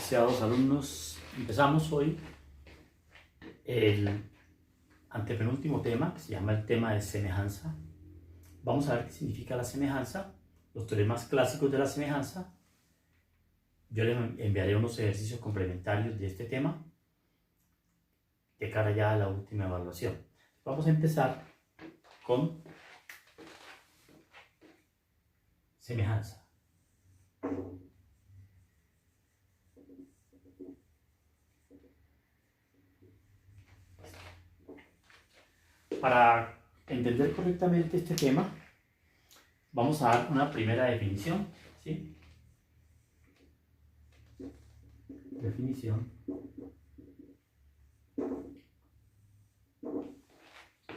Apreciados alumnos, empezamos hoy el antepenúltimo tema, que se llama el tema de semejanza. Vamos a ver qué significa la semejanza, los teoremas clásicos de la semejanza. Yo les enviaré unos ejercicios complementarios de este tema de cara ya a la última evaluación. Vamos a empezar con semejanza. Para entender correctamente este tema, vamos a dar una primera definición, ¿sí? Definición.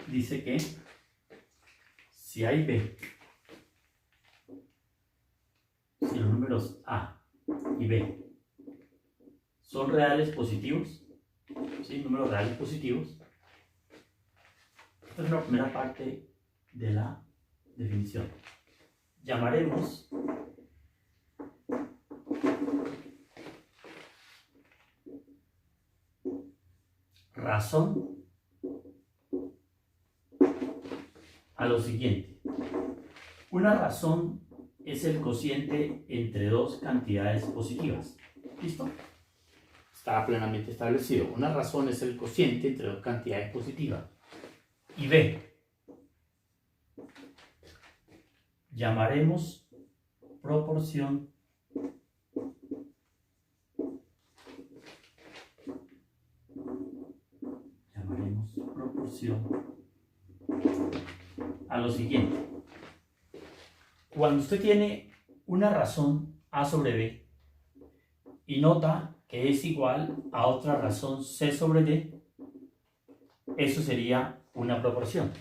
Dice que si A y B, si los números A y B son reales positivos, ¿sí? Números reales positivos. Esta es la primera parte de la definición. Llamaremos razón a lo siguiente. Una razón es el cociente entre dos cantidades positivas. ¿Listo? Está plenamente establecido. Una razón es el cociente entre dos cantidades positivas. Y B, llamaremos proporción a lo siguiente. Cuando usted tiene una razón A sobre B y nota que es igual a otra razón C sobre D, eso sería una proporción.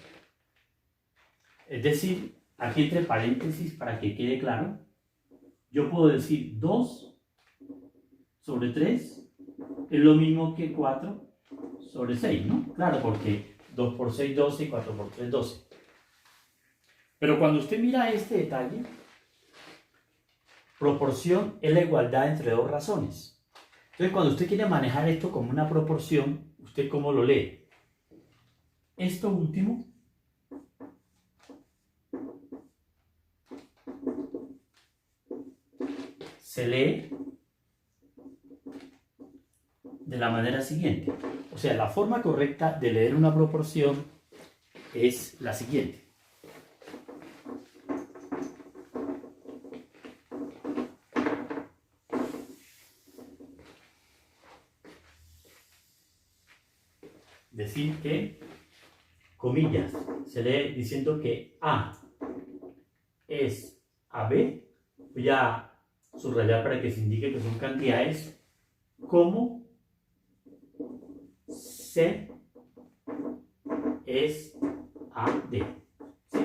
Es decir, aquí entre paréntesis, para que quede claro, yo puedo decir 2 sobre 3 es lo mismo que 4 sobre 6, ¿no? Claro, porque 2 por 6, 12 y 4 por 3, 12. Pero cuando usted mira este detalle, proporción es la igualdad entre dos razones. Entonces, cuando usted quiere manejar esto como una proporción, ¿usted cómo lo lee? Esto último se lee de la manera siguiente. O sea, la forma correcta de leer una proporción es la siguiente. Decir que, comillas, se lee diciendo que A es a B. Voy a subrayar para que se indique que son cantidades como C es a D. ¿Sí?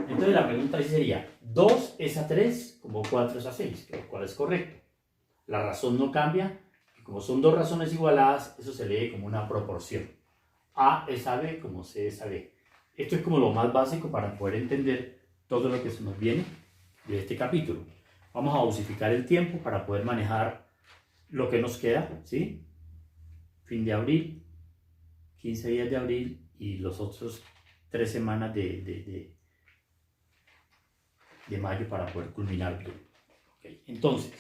Entonces la pregunta ahí sería, 2 es a 3 como 4 es a 6, lo cual es correcto. La razón no cambia, y como son dos razones igualadas, eso se lee como una proporción. A es a B como C es a D. Esto es como lo más básico para poder entender todo lo que se nos viene de este capítulo. Vamos a dosificar el tiempo para poder manejar lo que nos queda, ¿sí? Fin de abril, 15 días de abril y los otros 3 semanas de mayo para poder culminar todo. Okay. Entonces,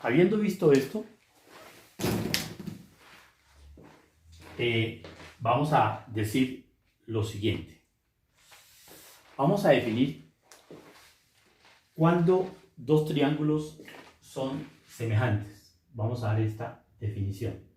habiendo visto esto, vamos a decir lo siguiente. Vamos a definir cuándo dos triángulos son semejantes. Vamos a dar esta definición.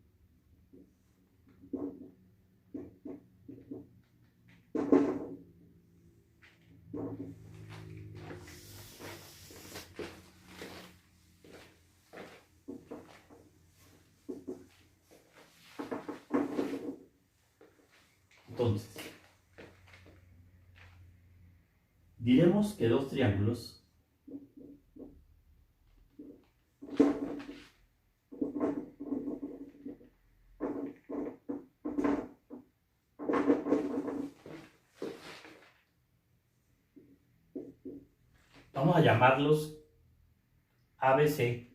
Entonces, diremos que dos triángulos vamos a llamarlos ABC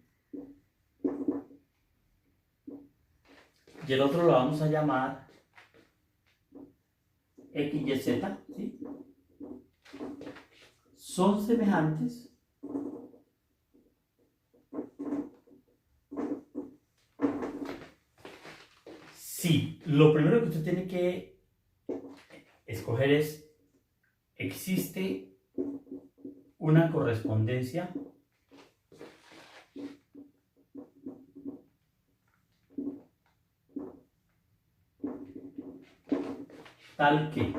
y el otro lo vamos a llamar X, Y, Z, ¿sí? Son semejantes si lo primero que usted tiene que escoger es, ¿existe una correspondencia tal que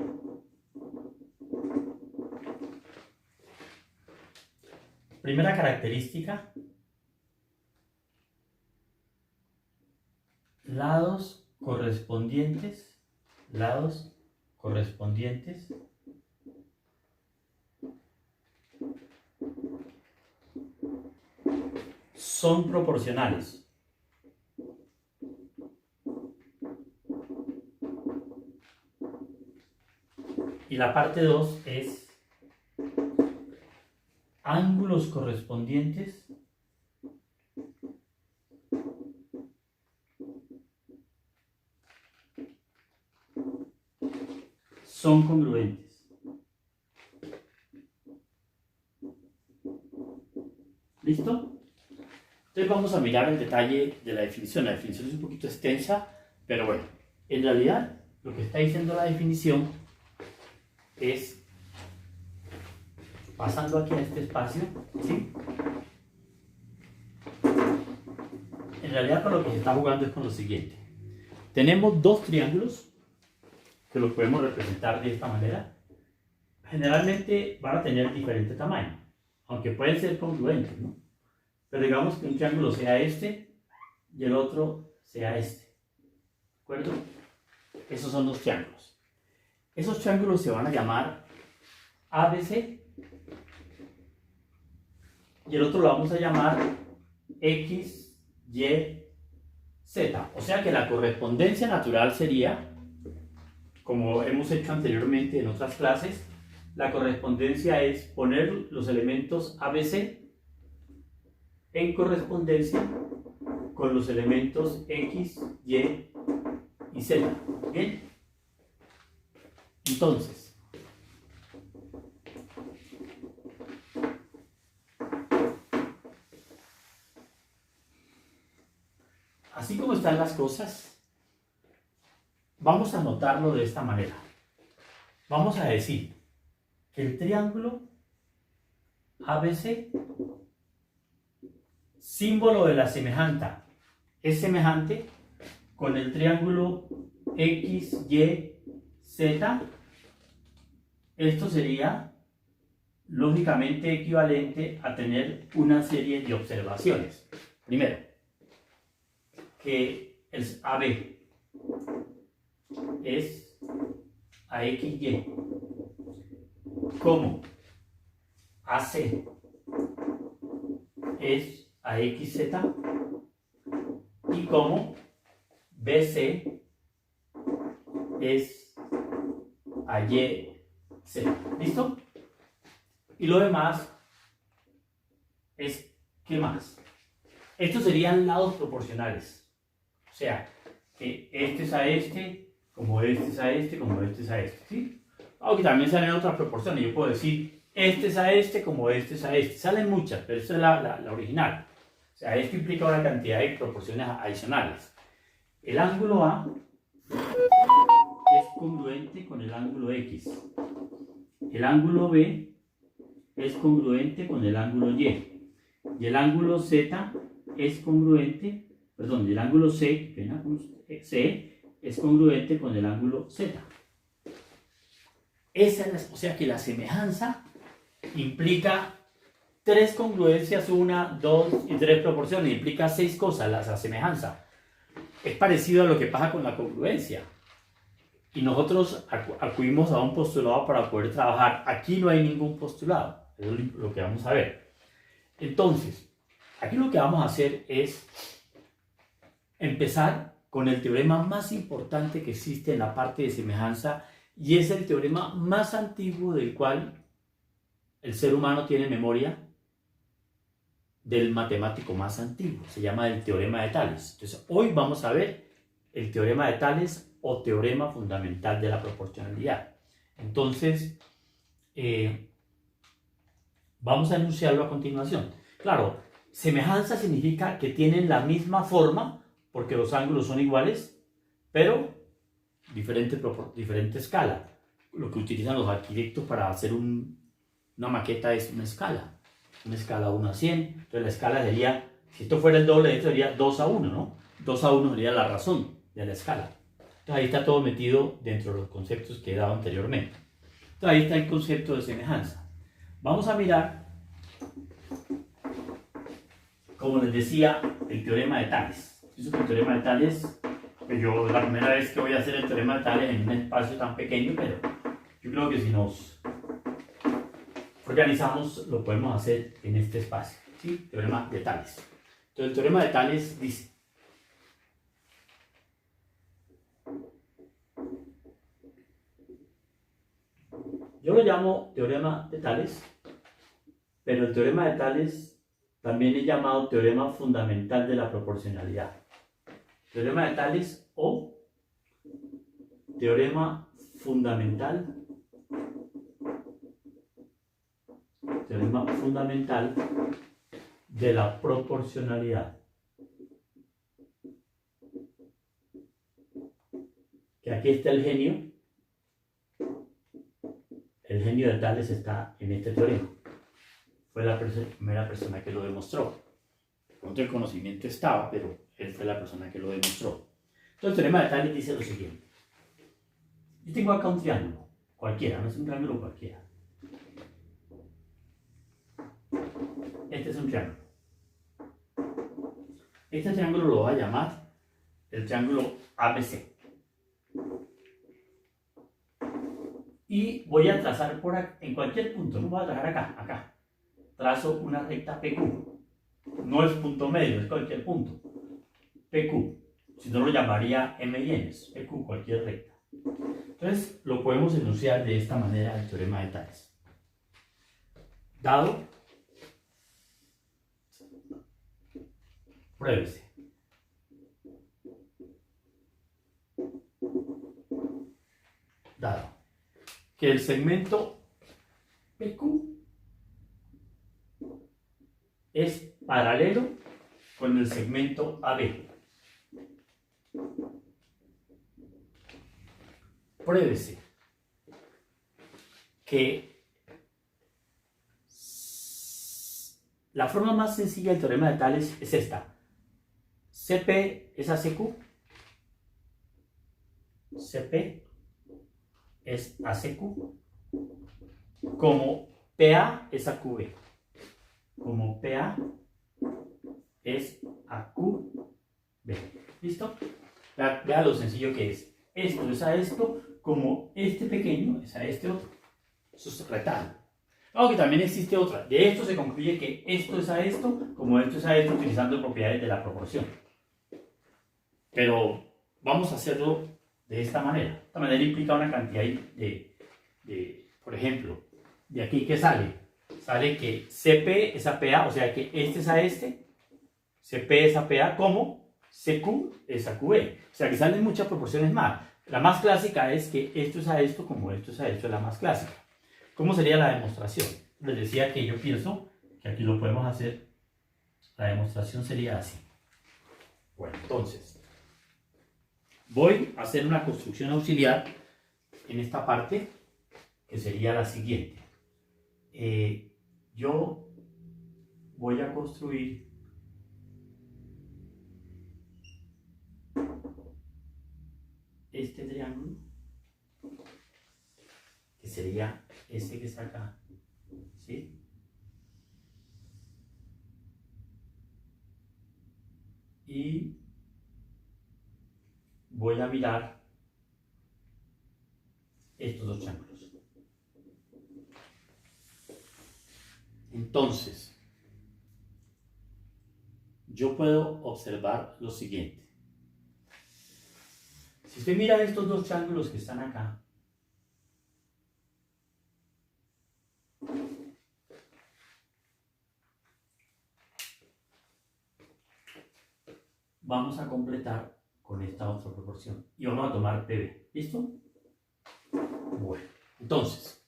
primera característica, lados correspondientes son proporcionales. Y la parte 2 es ángulos correspondientes son congruentes. ¿Listo? Entonces vamos a mirar el detalle de la definición. La definición es un poquito extensa, pero bueno, en realidad lo que está diciendo la definición es, pasando aquí a este espacio, ¿sí? En realidad con lo que se está jugando es con lo siguiente. Tenemos dos triángulos que los podemos representar de esta manera. Generalmente van a tener diferente tamaño, aunque pueden ser congruentes, ¿no? Pero digamos que un triángulo sea este y el otro sea este. ¿De acuerdo? Esos son los triángulos. Esos triángulos se van a llamar ABC y el otro lo vamos a llamar X, Y, Z. O sea que la correspondencia natural sería, como hemos hecho anteriormente en otras clases, la correspondencia es poner los elementos ABC en correspondencia con los elementos X, Y y Z. ¿Bien? Entonces, así como están las cosas, vamos a notarlo de esta manera. Vamos a decir que el triángulo ABC, símbolo de la semejanza, es semejante con el triángulo X, Y, Z. Esto sería lógicamente equivalente a tener una serie de observaciones. Primero, que el AB es a XY, como AC es a XZ y como BC es a YZ. ¿Listo? Y lo demás es, ¿qué más? Estos serían lados proporcionales. O sea, que este es a este, como este es a este, como este es a este. ¿Sí? Aunque también salen otras proporciones. Yo puedo decir, este es a este, como este es a este. Salen muchas, pero esta es la original. O sea, esto implica una cantidad de proporciones adicionales. El ángulo A es congruente con el ángulo X. El ángulo B es congruente con el ángulo Y. Y el ángulo Z es congruente, perdón, el ángulo C es congruente con el ángulo Z. O sea que la semejanza implica tres congruencias, una, dos y tres proporciones. Implica seis cosas la semejanza. Es parecido a lo que pasa con la congruencia. Y nosotros acudimos a un postulado para poder trabajar. Aquí no hay ningún postulado. Eso es lo que vamos a ver. Entonces, aquí lo que vamos a hacer es empezar con el teorema más importante que existe en la parte de semejanza, y es el teorema más antiguo del cual el ser humano tiene memoria, del matemático más antiguo. Se llama el teorema de Tales. Entonces, hoy vamos a ver el teorema de Tales o teorema fundamental de la proporcionalidad. Entonces, vamos a enunciarlo a continuación. Claro, semejanza significa que tienen la misma forma porque los ángulos son iguales, pero diferente escala. Lo que utilizan los arquitectos para hacer una maqueta es una escala 1 a 100. Entonces la escala sería, si esto fuera el doble de esto, sería 2 a 1, ¿no? 2 a 1 sería la razón de la escala. Entonces ahí está todo metido dentro de los conceptos que he dado anteriormente. Entonces ahí está el concepto de semejanza. Vamos a mirar, como les decía, el teorema de Tales. El teorema de Tales, pues yo la primera vez que voy a hacer el teorema de Tales en un espacio tan pequeño, pero yo creo que si nos organizamos lo podemos hacer en este espacio, ¿sí? Teorema de Tales. Entonces el teorema de Tales dice: yo lo llamo teorema de Tales, pero el teorema de Tales también es llamado teorema fundamental de la proporcionalidad. Teorema de Tales o teorema fundamental de la proporcionalidad. Que aquí está el genio. El genio de Tales está en este teorema. Fue la primera persona que lo demostró. Pronto el conocimiento estaba, pero él fue la persona que lo demostró. Entonces el teorema de Tales dice lo siguiente. Yo tengo acá un triángulo, cualquiera, no es un triángulo cualquiera. Este es un triángulo. Este triángulo lo voy a llamar el triángulo ABC. Y voy a trazar por aquí, en cualquier punto, no voy a trazar acá. Trazo una recta PQ. No es punto medio, es cualquier punto. PQ. Si no lo llamaría M y N, PQ, cualquier recta. Entonces lo podemos enunciar de esta manera el teorema de Tales. Dado, pruébese. Dado que el segmento PQ es paralelo con el segmento AB. Pruébese que la forma más sencilla del teorema de Tales es esta. CP es ACQ. CP es ACQ. Como PA es AQB. Como PA es AQB. ¿Listo? Vea lo sencillo que es. Esto es a esto, como este pequeño es a este otro. Eso es rectángulo. Aunque también existe otra. De esto se concluye que esto es a esto, como esto es a esto, utilizando propiedades de la proporción. Pero vamos a hacerlo de esta manera. De esta manera implica una cantidad por ejemplo, de aquí que sale. Sale que CP es a PA, o sea que este es a este, CP es a PA, como CQ es a QB. O sea que salen muchas proporciones más. La más clásica es que esto es a esto, como esto es a esto, es la más clásica. ¿Cómo sería la demostración? Les decía que yo pienso que aquí lo podemos hacer. La demostración sería así. Bueno, entonces, voy a hacer una construcción auxiliar en esta parte, que sería la siguiente. Yo voy a construir este triángulo, que sería este que está acá, ¿sí? Y voy a mirar estos dos triángulos. Entonces, yo puedo observar lo siguiente. Si usted mira estos dos triángulos que están acá, vamos a completar con esta otra proporción. Y vamos a tomar PB. ¿Listo? Bueno, entonces,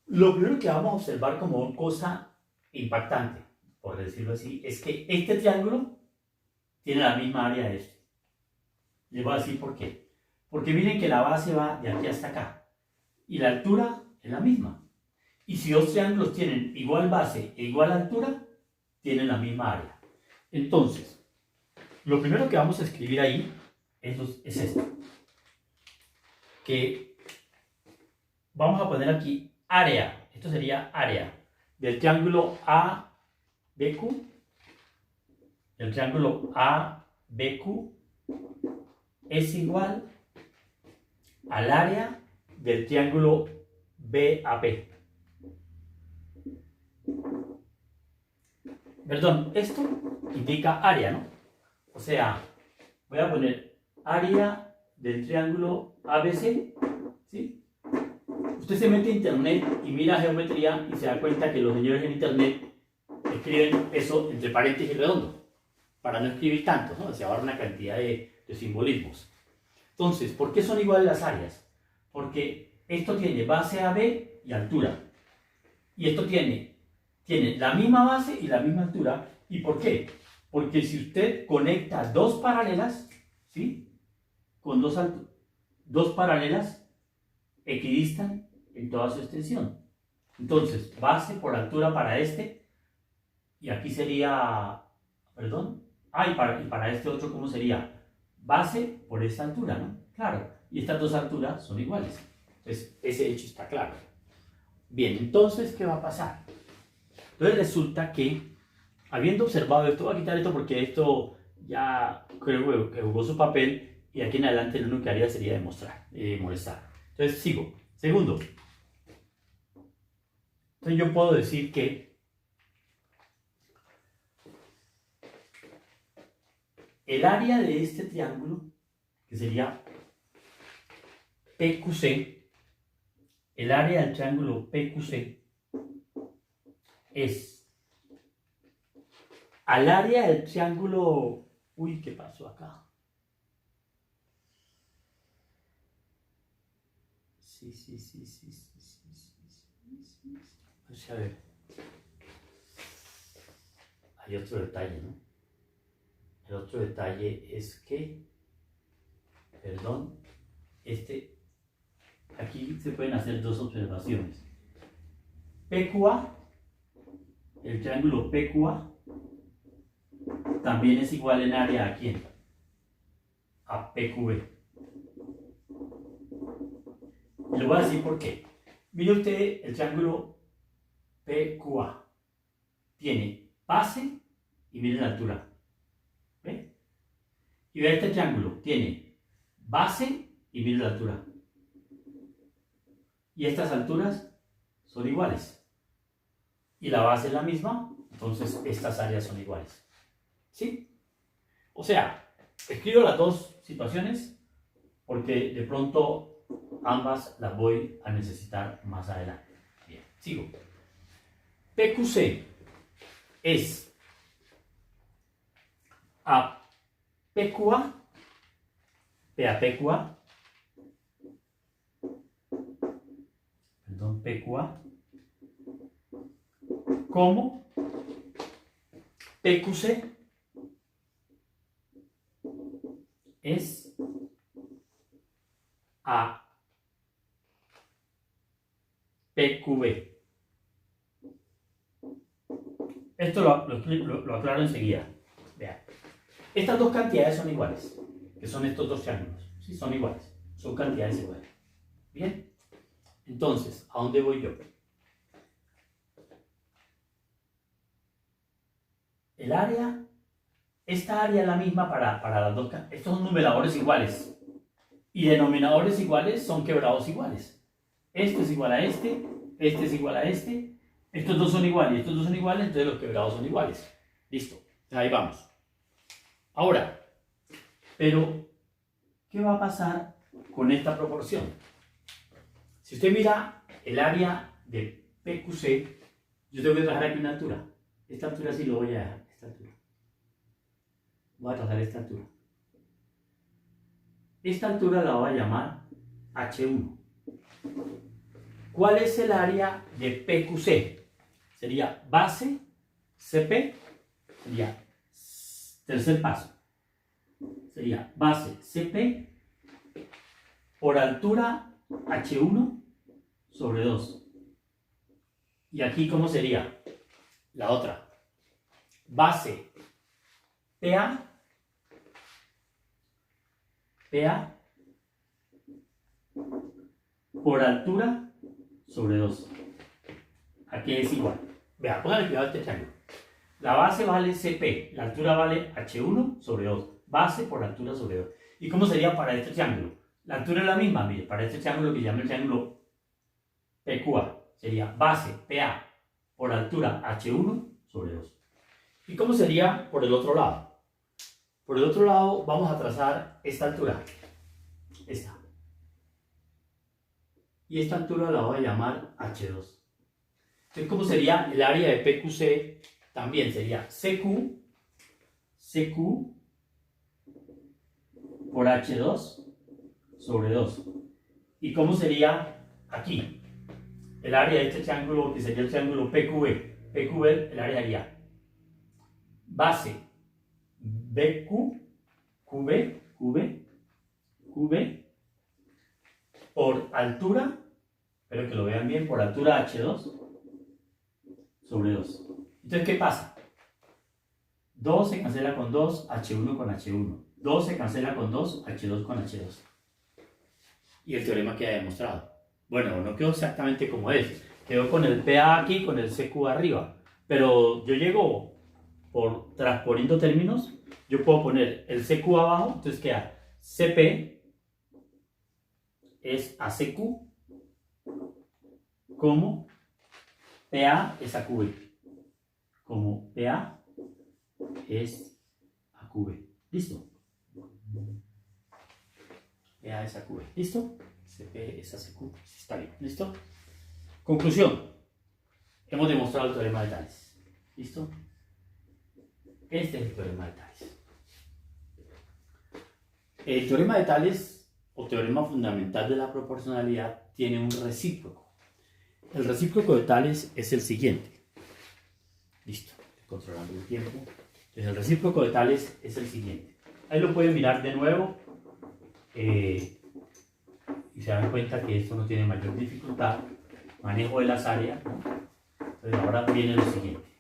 lo primero que vamos a observar como cosa impactante, por decirlo así, es que este triángulo tiene la misma área de este. Les voy a decir por qué. Porque miren que la base va de aquí hasta acá. Y la altura es la misma. Y si dos triángulos tienen igual base e igual altura, tienen la misma área. Entonces, lo primero que vamos a escribir ahí es esto. Que vamos a poner aquí área. Esto sería área del triángulo ABQ. El triángulo ABQ es igual al área del triángulo BAP. Perdón, esto indica área, ¿no? O sea, voy a poner área del triángulo ABC, ¿sí? Usted se mete a internet y mira geometría y se da cuenta que los señores en internet escriben eso entre paréntesis redondo, para no escribir tanto, ¿no? Se ahorra una cantidad de simbolismos. Entonces, ¿por qué son iguales las áreas? Porque esto tiene base AB y altura. Y esto tiene la misma base y la misma altura. ¿Y por qué? Porque si usted conecta dos paralelas, ¿sí? Con dos paralelas, equidistan en toda su extensión. Entonces, base por altura para este, y aquí sería, perdón, y para este otro, ¿cómo sería? Base por esta altura, ¿no? Claro, y estas dos alturas son iguales. Entonces, ese hecho está claro. Bien, entonces, ¿qué va a pasar? Entonces resulta que, habiendo observado esto, voy a quitar esto porque esto ya creo que jugó su papel y aquí en adelante lo único que haría sería demostrar, molestar. Entonces, sigo. Segundo. Entonces, yo puedo decir que el área de este triángulo, que sería PQC, el área del triángulo PQC es al área del triángulo... Uy, ¿qué pasó acá? Sí. Vamos a ver. Hay otro detalle, ¿no? El otro detalle es que, perdón, aquí se pueden hacer dos observaciones. PQA, el triángulo PQA, también es igual en área ¿a quién? A PQB. Y le voy a decir por qué. Mire usted el triángulo PQA. Tiene base y mire la altura. ¿Ve? Y ve este triángulo. Tiene base y mire la altura. Y estas alturas son iguales. Y la base es la misma, entonces estas áreas son iguales. ¿Sí? O sea, escribo las dos situaciones porque de pronto ambas las voy a necesitar más adelante. Bien, sigo. PQC es a PQA, PQA, perdón, PQA, como PQC es a PQB. Esto lo aclaro enseguida. Vean. Estas dos cantidades son iguales, que son estos dos triángulos. Sí, son iguales. Son cantidades iguales. Bien. Entonces, ¿a dónde voy yo? El área, esta área es la misma para las dos. Estos son numeradores iguales. Y denominadores iguales son quebrados iguales. Este es igual a este es igual a este. Estos dos son iguales y estos dos son iguales, entonces los quebrados son iguales. Listo. Ahí vamos. Ahora, pero, ¿qué va a pasar con esta proporción? Si usted mira el área de PQC, yo tengo que trabajar aquí una altura. Esta altura sí lo voy a dejar. Esta altura. Voy a trazar esta altura. Esta altura la voy a llamar H1. ¿Cuál es el área de PQC? Sería base CP, sería tercer paso. Sería base CP por altura H1 sobre 2. Y aquí, ¿cómo sería? La otra. Base PA por altura sobre 2. Aquí es igual. Vea, póngale cuidado a este triángulo. La base vale CP, la altura vale H1 sobre 2. Base por altura sobre 2. ¿Y cómo sería para este triángulo? La altura es la misma, mire, para este triángulo que llama el triángulo PQA. Sería base PA por altura H1 sobre 2. ¿Y cómo sería por el otro lado? Por el otro lado vamos a trazar esta altura. Esta. Y esta altura la voy a llamar H2. Entonces, ¿cómo sería el área de PQC? También sería CQ por H2 sobre 2. ¿Y cómo sería aquí? El área de este triángulo, que sería el triángulo PQB. PQB, el área sería base BQ, QB, por altura, espero que lo vean bien, por altura H2 sobre 2. Entonces, ¿qué pasa? 2 se cancela con 2, H1 con H1. 2 se cancela con 2, H2 con H2. Y el teorema queda demostrado. Bueno, no quedó exactamente como es. Quedó con el PA aquí, con el CQ arriba. Pero yo llego transponiendo términos, yo puedo poner el CQ abajo, entonces queda CP es a CQ como PA es a QB. Como PA es a QB. ¿Listo? PA es a QB. ¿Listo? CP es a CQ. Está bien. ¿Listo? Conclusión. Hemos demostrado el teorema de Tales. ¿Listo? Este es el teorema de Tales. El teorema de Tales, o teorema fundamental de la proporcionalidad, tiene un recíproco. El recíproco de Tales es el siguiente. Listo, estoy controlando el tiempo. Entonces, el recíproco de Tales es el siguiente. Ahí lo pueden mirar de nuevo y se dan cuenta que esto no tiene mayor dificultad. Manejo de las áreas, ¿no? Entonces, ahora viene lo siguiente.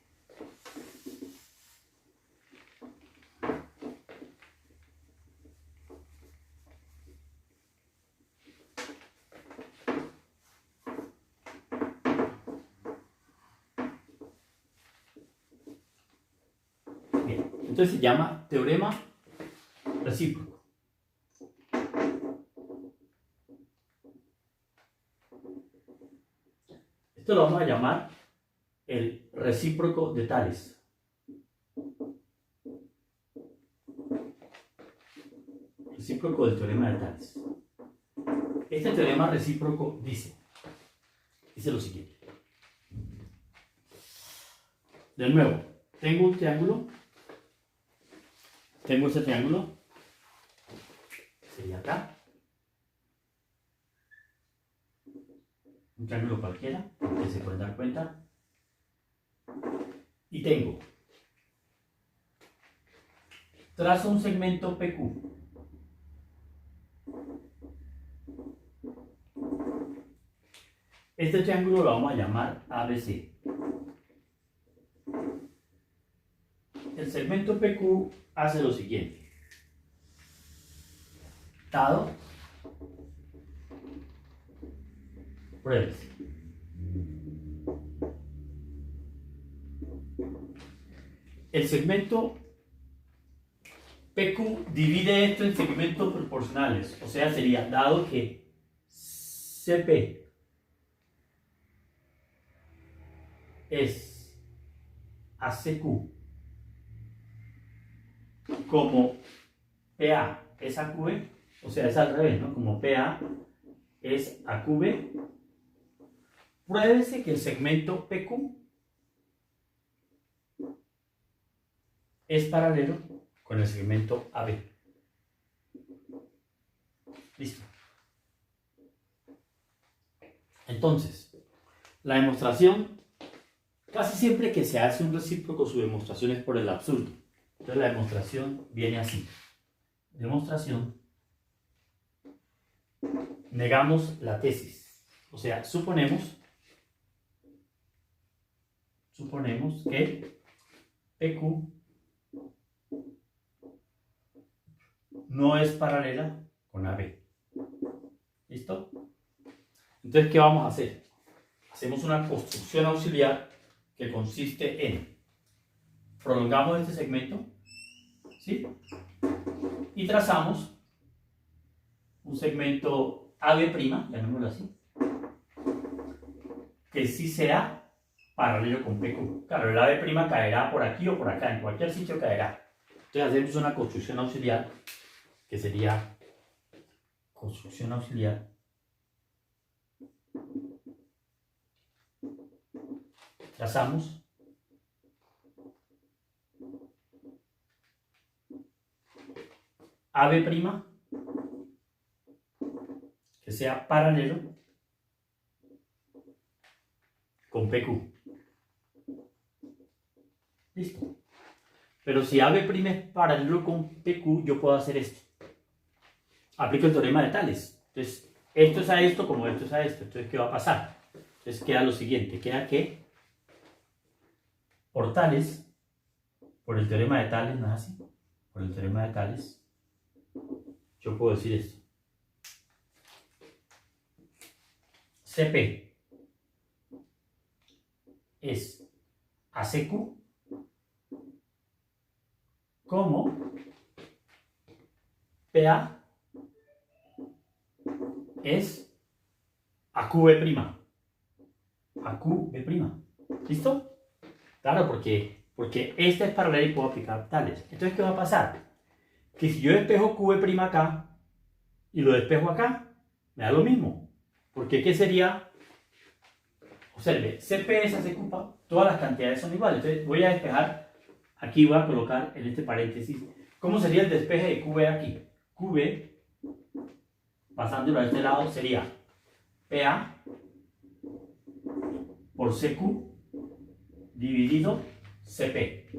Entonces se llama teorema recíproco. Esto lo vamos a llamar el recíproco de Tales. Recíproco del teorema de Tales. Este teorema recíproco dice lo siguiente. De nuevo, tengo un triángulo. Tengo este triángulo, sería acá, un triángulo cualquiera, que se pueden dar cuenta, y tengo, trazo un segmento PQ, este triángulo lo vamos a llamar ABC. El segmento PQ hace lo siguiente. Dado, pruébese. El segmento PQ divide esto en segmentos proporcionales, o sea, sería dado que CP es a CQ como PA es a QB, o sea, es al revés, ¿no? Como PA es a QB, pruébese que el segmento PQ es paralelo con el segmento AB. Listo. Entonces, la demostración, casi siempre que se hace un recíproco, su demostración es por el absurdo. Entonces la demostración viene así. Demostración. Negamos la tesis. O sea, suponemos que PQ no es paralela con AB. ¿Listo? Entonces, ¿qué vamos a hacer? Hacemos una construcción auxiliar que consiste en prolongamos este segmento, ¿sí? Y trazamos un segmento AB', llamémoslo así, que sí sea paralelo con PQ. Claro, el AB' caerá por aquí o por acá, en cualquier sitio caerá. Entonces hacemos una construcción auxiliar que sería construcción auxiliar trazamos AB' que sea paralelo con PQ. Listo. Pero si AB' es paralelo con PQ, yo puedo hacer esto. Aplico el teorema de Tales. Entonces, esto es a esto como esto es a esto. Entonces, ¿qué va a pasar? Entonces, queda lo siguiente. Queda que por Tales, por el teorema de Tales, ¿no es así? Por el teorema de Tales, yo puedo decir esto. CP es ACQ como PA es AQB'. AQB'. ¿Listo? Claro, porque esta es paralela y puedo aplicar Tales. Entonces, ¿qué va a pasar? Que si yo despejo QB' acá y lo despejo acá, me da lo mismo. Porque ¿qué sería? Observe, CP es ACQ, todas las cantidades son iguales. Entonces, voy a despejar, aquí voy a colocar en este paréntesis, ¿cómo sería el despeje de QB aquí? QB, pasándolo a este lado, sería PA por CQ dividido CP.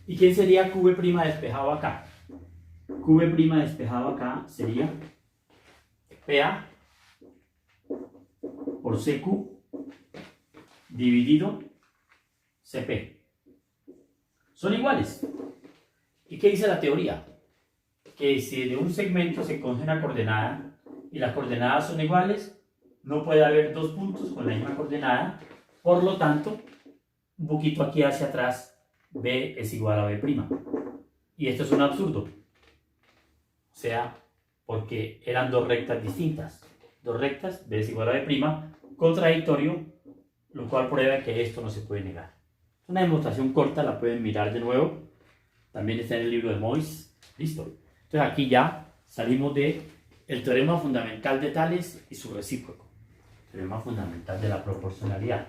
¿Y quién sería QB' despejado acá? QB' despejado acá sería PA por CQ dividido CP. Son iguales. ¿Y qué dice la teoría? Que si de un segmento se coge una coordenada y las coordenadas son iguales, no puede haber dos puntos con la misma coordenada. Por lo tanto, un poquito aquí hacia atrás, B es igual a B'. Y esto es un absurdo. O sea, porque eran dos rectas distintas. Dos rectas, B es igual a B', contradictorio, lo cual prueba que esto no se puede negar. Es una demostración corta, la pueden mirar de nuevo. También está en el libro de Moyse. Listo. Entonces aquí ya salimos de el teorema fundamental de Tales y su recíproco. Teorema fundamental de la proporcionalidad.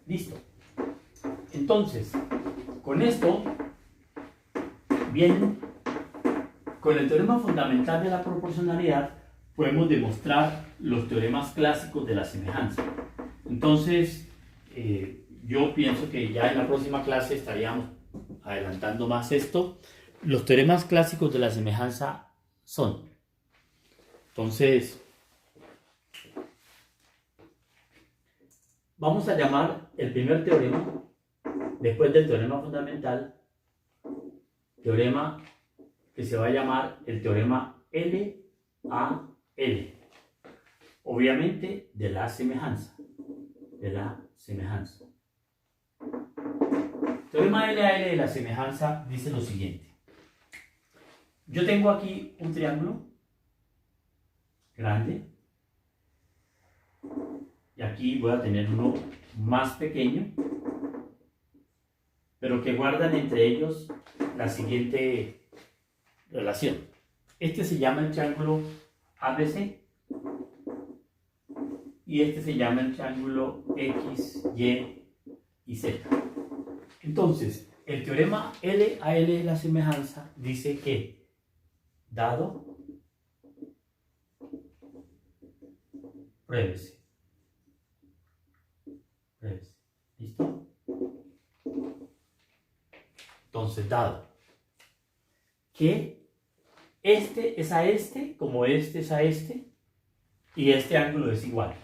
Listo. Entonces, con esto bien, con el teorema fundamental de la proporcionalidad podemos demostrar los teoremas clásicos de la semejanza. Entonces, yo pienso que ya en la próxima clase estaríamos adelantando más esto. Los teoremas clásicos de la semejanza son, entonces, vamos a llamar el primer teorema, después del teorema fundamental, teorema que se va a llamar el teorema LAL, obviamente de la semejanza, Teorema LAL de la semejanza dice lo siguiente. Yo tengo aquí un triángulo grande y aquí voy a tener uno más pequeño, pero que guardan entre ellos la siguiente relación. Este se llama el triángulo ABC y este se llama el triángulo X, Y y Z. Entonces, el teorema LAL de la semejanza dice que, dado Pruébese. Pruébese. ¿Listo? Entonces, dado que este es a este, como este es a este, y este ángulo es igual.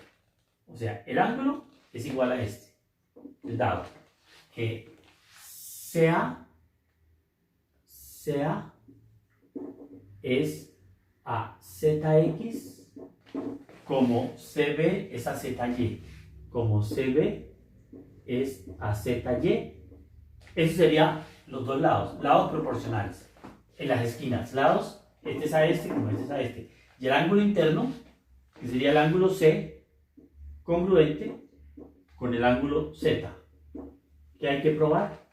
O sea, el ángulo es igual a este. Dado que CA es a ZX, como CB es a ZY, como CB es a ZY. Eso sería los dos lados proporcionales, en las esquinas, lados, este es a este, como este es a este. Y el ángulo interno, que sería el ángulo C, congruente con el ángulo Z. ¿Qué hay que probar?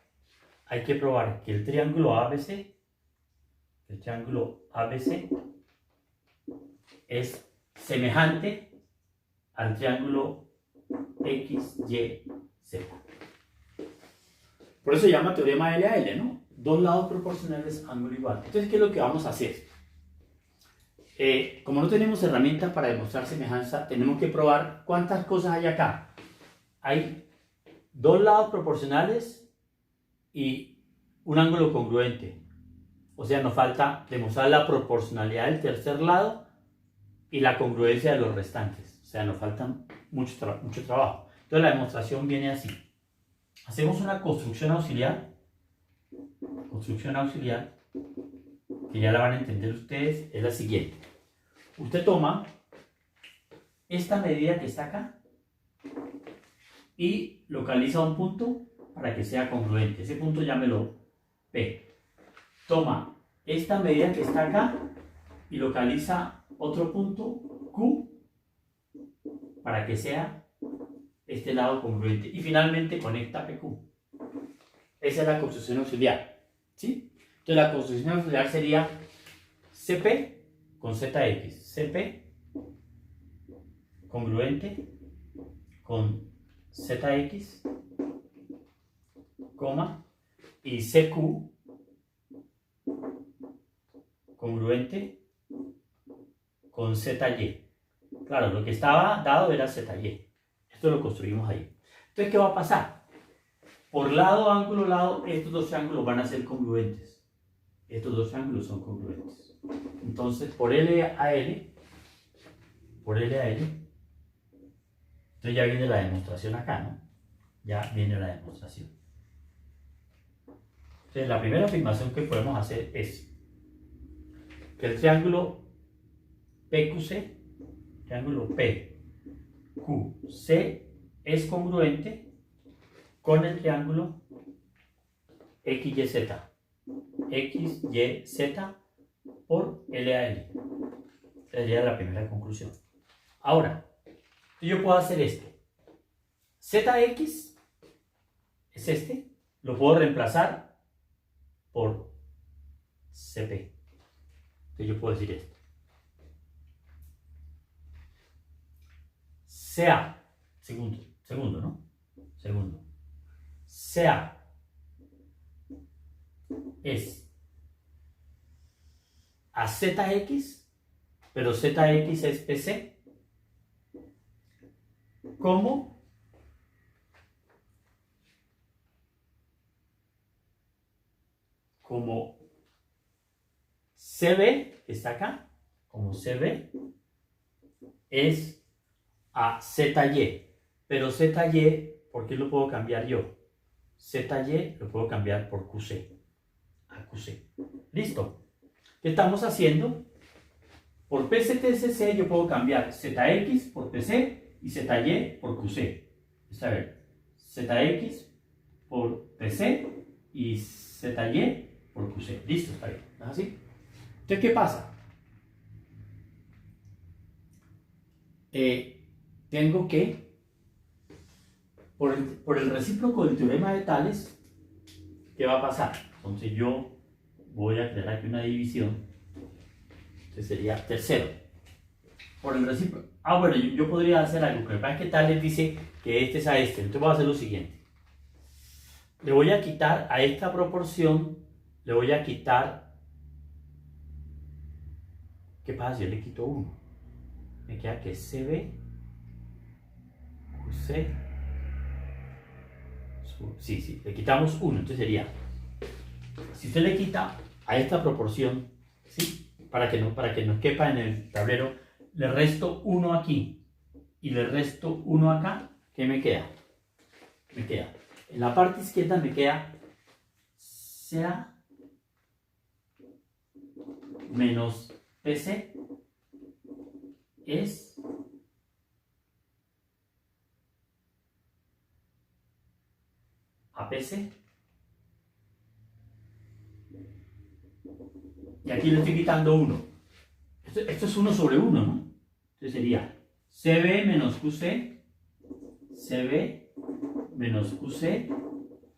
Hay que probar que el triángulo ABC es semejante al triángulo XYZ. Por eso se llama teorema LAL, ¿no? Dos lados proporcionales, ángulo igual. Entonces, ¿qué es lo que vamos a hacer? Como no tenemos herramientas para demostrar semejanza, tenemos que probar cuántas cosas hay acá. Hay dos lados proporcionales y un ángulo congruente. O sea, nos falta demostrar la proporcionalidad del tercer lado y la congruencia de los restantes. O sea, nos falta mucho trabajo. Entonces la demostración viene así. Hacemos una construcción auxiliar, que ya la van a entender ustedes, es la siguiente. Usted toma esta medida que está acá y localiza un punto para que sea congruente. Ese punto llámelo P. Toma esta medida que está acá y localiza otro punto Q para que sea este lado congruente. Y finalmente conecta PQ. Esa es la construcción auxiliar. ¿Sí? Entonces la construcción auxiliar sería CP con ZX. CP congruente con ZX, coma, y CQ congruente con ZY. Claro, lo que estaba dado era ZY. Esto lo construimos ahí. Entonces, ¿qué va a pasar? Por lado, ángulo, lado, estos dos ángulos van a ser congruentes. Estos dos ángulos son congruentes. Entonces, por L a L, entonces ya viene la demostración acá, ¿no? Ya viene la demostración. Entonces, la primera afirmación que podemos hacer es que el triángulo PQC, triángulo PQC, es congruente con el triángulo XYZ por LAL. Sería la primera conclusión. Ahora, yo puedo hacer esto. ZX es este, lo puedo reemplazar por CP. Entonces yo puedo decir esto. CA, segundo, ¿no? Segundo. CA es a ZX, pero ZX es PC, como CB, que está acá, como CB es a ZY, pero ZY, ¿por qué lo puedo cambiar yo? ZY lo puedo cambiar por QC, a QC. ¿Listo? ¿Qué estamos haciendo? Por PCTCC yo puedo cambiar ZX por PC y ZY por QC. A ver, ZX por PC y ZY por QC. Listo, está bien. ¿No es así? Entonces, ¿qué pasa? Tengo que, por el recíproco del teorema de Tales, ¿qué va a pasar? Entonces yo voy a crear aquí una división. Entonces sería tercero. Por el recíproco. Bueno, yo podría hacer algo, pero para que Tales dice que este es a este. Entonces voy a hacer lo siguiente. Le voy a quitar a esta proporción, le voy a quitar. ¿Qué pasa si yo le quito 1? Me queda que CB C. Sí, le quitamos 1, entonces sería, si usted le quita a esta proporción, ¿sí? Para que nos quepa en el tablero, le resto 1 aquí y le resto 1 acá, ¿qué me queda? Me queda, en la parte izquierda me queda CA menos PC es APC. Y aquí le estoy quitando 1. Esto es 1 sobre 1, ¿no? Entonces sería CB menos QC, CB menos QC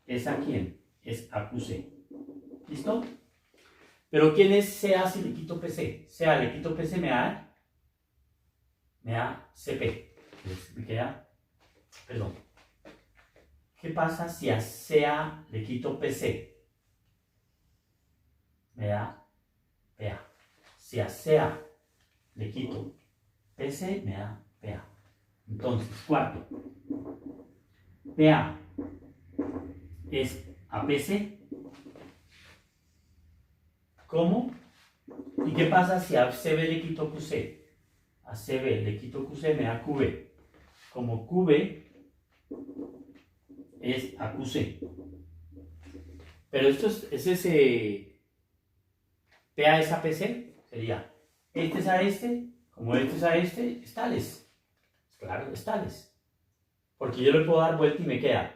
es a quién? Es a QC. ¿Listo? Pero ¿quién es CA si le quito PC? CA le quito PC me da CP. Entonces me queda, perdón. ¿Qué pasa si a CA le quito PC? Me da PA. Si a CA le quito PC, me da PA. Entonces, cuarto, PA es a PC. ¿Cómo? ¿Y qué pasa si a CB le quito QC? A CB le quito QC, me da QB. Como QB es a QC. Pero esto es ese PA es a PC, sería este es a este, como este es a este, es tales. Claro, es tales. Porque yo le puedo dar vuelta y me queda.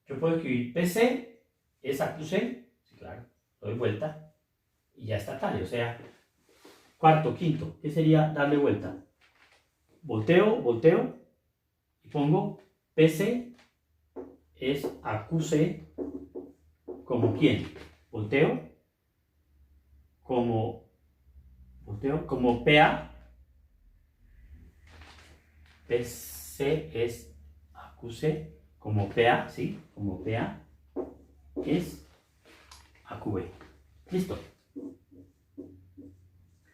Yo puedo escribir PC es a QC, sí, claro, doy vuelta y ya está tales. O sea, cuarto, quinto, ¿qué sería darle vuelta? Volteo y pongo PC es a QC como quién. Volteo como PA. PC es a QC como PA, ¿sí? Como PA es a QB. ¿Listo?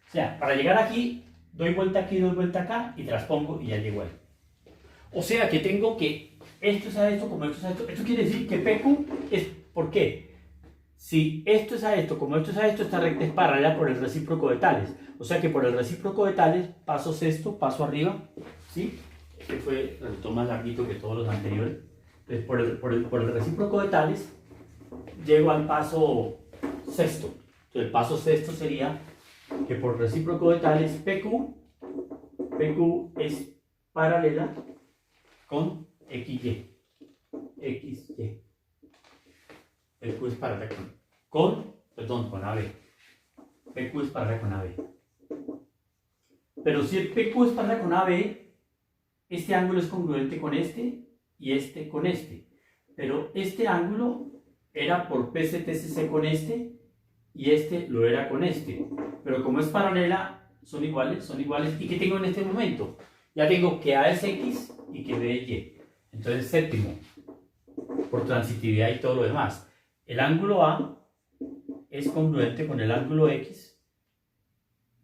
O sea, para llegar aquí, doy vuelta aquí, doy vuelta acá y transpongo y ya llego ahí. O sea que tengo que esto es a esto como esto es a esto. Esto quiere decir que PQ es, ¿por qué? Si esto es a esto como esto es a esto, esta recta es paralela por el recíproco de tales. O sea que por el recíproco de tales, paso sexto, paso arriba, ¿sí? Este resultó más larguito que todos los anteriores. Entonces, por el recíproco de tales, llego al paso sexto. Entonces, el paso sexto sería que por recíproco de tales, PQ es paralela con XY. XY. PQ es paralela con AB. PQ es paralela con AB. Pero si el PQ es paralela con AB, este ángulo es congruente con este y este con este. Pero este ángulo era por PCTCC con este y este lo era con este. Pero como es paralela, son iguales. ¿Y qué tengo en este momento? Ya tengo que A es X y que B es Y. Entonces, séptimo, por transitividad y todo lo demás. El ángulo A es congruente con el ángulo X.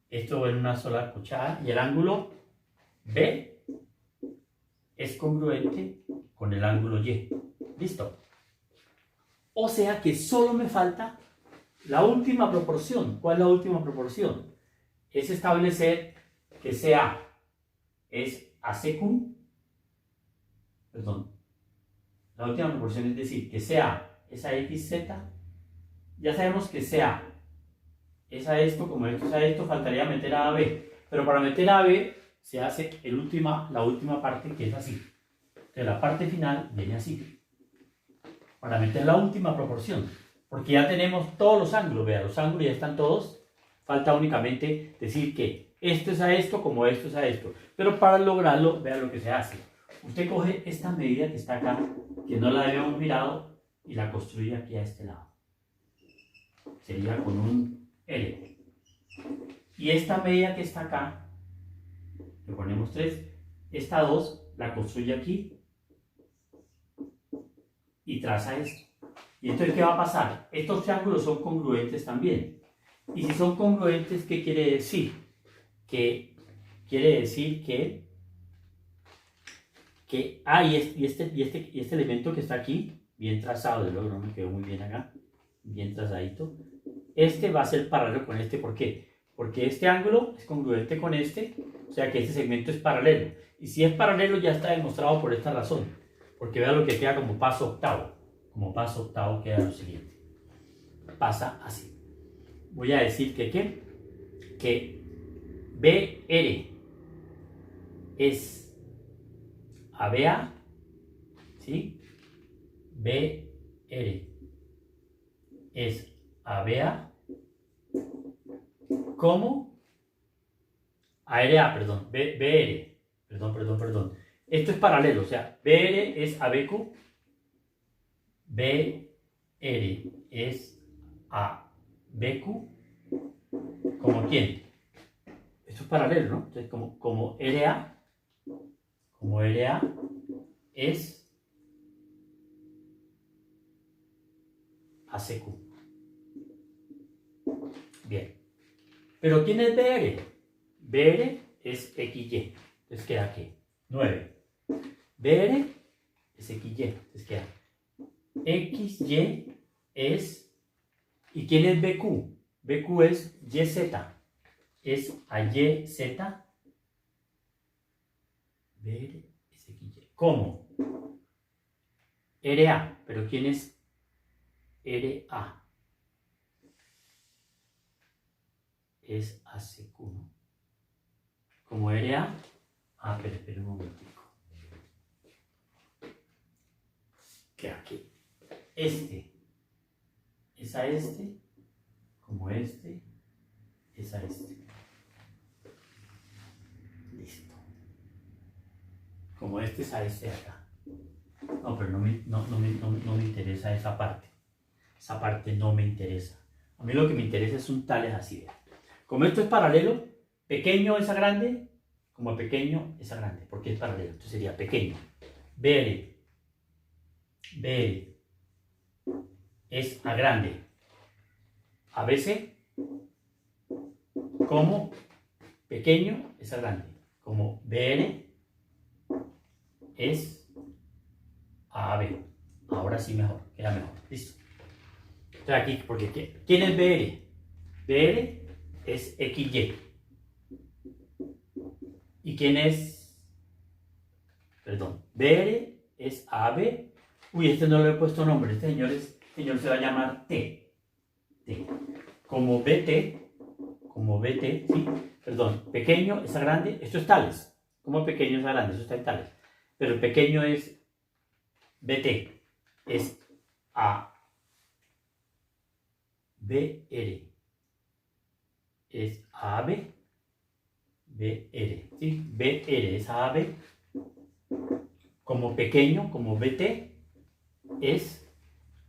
Esto va en una sola cuchara. Y el ángulo B es congruente con el ángulo Y. ¿Listo? O sea que solo me falta la última proporción. ¿Cuál es la última proporción? Es establecer que CA es ACQ. Perdón. La última proporción es decir que CA es a XZ. Ya sabemos que CA es a esto, como esto es a esto, faltaría meter a AB. Pero para meter a AB se hace la última parte que es así. Entonces la parte final viene así. Para meter la última proporción. Porque ya tenemos todos los ángulos. Vean, los ángulos ya están todos. Falta únicamente decir que esto es a esto como esto es a esto. Pero para lograrlo, vean lo que se hace. Usted coge esta medida que está acá, que no la habíamos mirado, y la construye aquí a este lado. Sería con un L. Y esta medida que está acá, le ponemos 3, esta 2 la construye aquí y traza esto. Y entonces, ¿qué va a pasar? Estos triángulos son congruentes también. Y si son congruentes, ¿qué quiere decir? Que quiere decir que que y este elemento que está aquí, bien trazado, de luego no me quedó muy bien acá, bien trazadito, este va a ser paralelo con este. ¿Por qué? Porque este ángulo es congruente con este, o sea que este segmento es paralelo. Y si es paralelo ya está demostrado por esta razón, porque vea lo que queda como paso octavo. Como paso octavo queda lo siguiente. Pasa así. Voy a decir que BR es ABA, ¿sí? BR es ABA como ARA, perdón, BR, perdón. Esto es paralelo, o sea, BR es ABQ, BR es ABQ, ¿como quién? Esto es paralelo, ¿no? Entonces, como RA es ACQ. Bien. ¿Pero quién es BR? BR es XY. Entonces queda aquí 9. BR es XY. Entonces queda XY es... ¿Y quién es BQ? BQ es YZ. Es a YZ. BR es XY. ¿Cómo? RA. ¿Pero quién es RA? Es ACQ, ¿no? Como RA. Pero espera un momentico. Que aquí. Este es a este, como este es a este. Listo. Como este es a este de acá. No, pero no me interesa esa parte. Esa parte no me interesa. A mí lo que me interesa son tales así, vean. Como esto es paralelo, pequeño es a grande, como pequeño es a grande, porque es paralelo. Entonces sería pequeño. BR es a grande. ABC como pequeño es a grande. Como BR es a AB. Ahora sí mejor, queda mejor. Listo. Entonces aquí, porque ¿quién es BR? BR es XY. ¿Y quién es? Perdón. BR es AB. Uy, este no le he puesto nombre. Este señor se va a llamar T. T. Como BT, ¿sí? Perdón, pequeño es a grande. Esto es tales. Como pequeño es a grande, eso está en tales. Pero el pequeño es BT. Es a BR. Es AB. BR, ¿sí? BR es AB. Como pequeño, como BT, es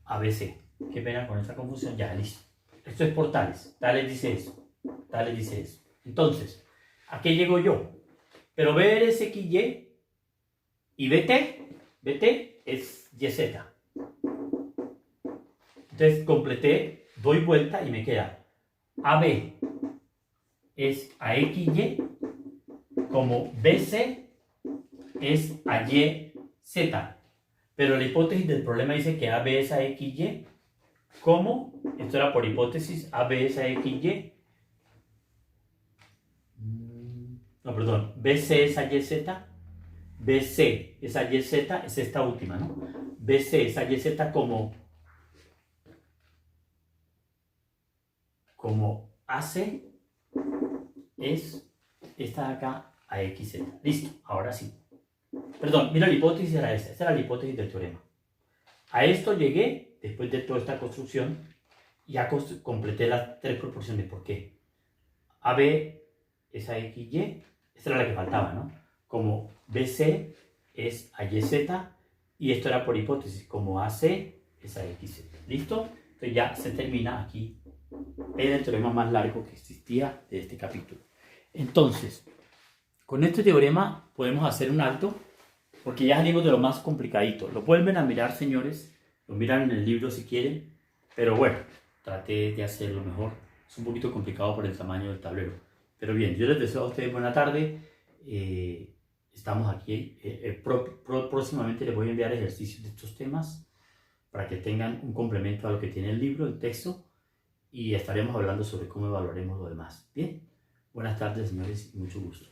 ABC. Qué pena con esta confusión. Ya, listo. Esto es por tales. Tales dice eso. Tales dice eso. Entonces, ¿a qué llego yo? Pero BR es XY y BT es YZ. Entonces completé, doy vuelta y me queda AB es a XY, como BC es a YZ. Pero la hipótesis del problema dice que AB es a XY, como, esto era por hipótesis, AB es a XY. No, perdón, BC es a YZ. BC es a YZ, es esta última, ¿no? BC es a YZ como AC es esta de acá a XZ. Listo, ahora sí. Perdón, mira, la hipótesis era esta. Esta era la hipótesis del teorema. A esto llegué después de toda esta construcción y ya completé las tres proporciones. ¿Por qué? AB es a XY. Esta era la que faltaba, ¿no? Como BC es a YZ y esto era por hipótesis. Como AC es a XZ. ¿Listo? Entonces ya se termina aquí el teorema más largo que existía de este capítulo. Entonces, con este teorema podemos hacer un alto porque ya salimos de lo más complicadito. Lo vuelven a mirar, señores. Lo miran en el libro si quieren. Pero bueno, traté de hacerlo mejor. Es un poquito complicado por el tamaño del tablero. Pero bien, yo les deseo a ustedes buena tarde. estamos aquí. Próximamente les voy a enviar ejercicios de estos temas para que tengan un complemento a lo que tiene el libro, el texto, y estaremos hablando sobre cómo evaluaremos lo demás. Bien, buenas tardes, señores, y mucho gusto.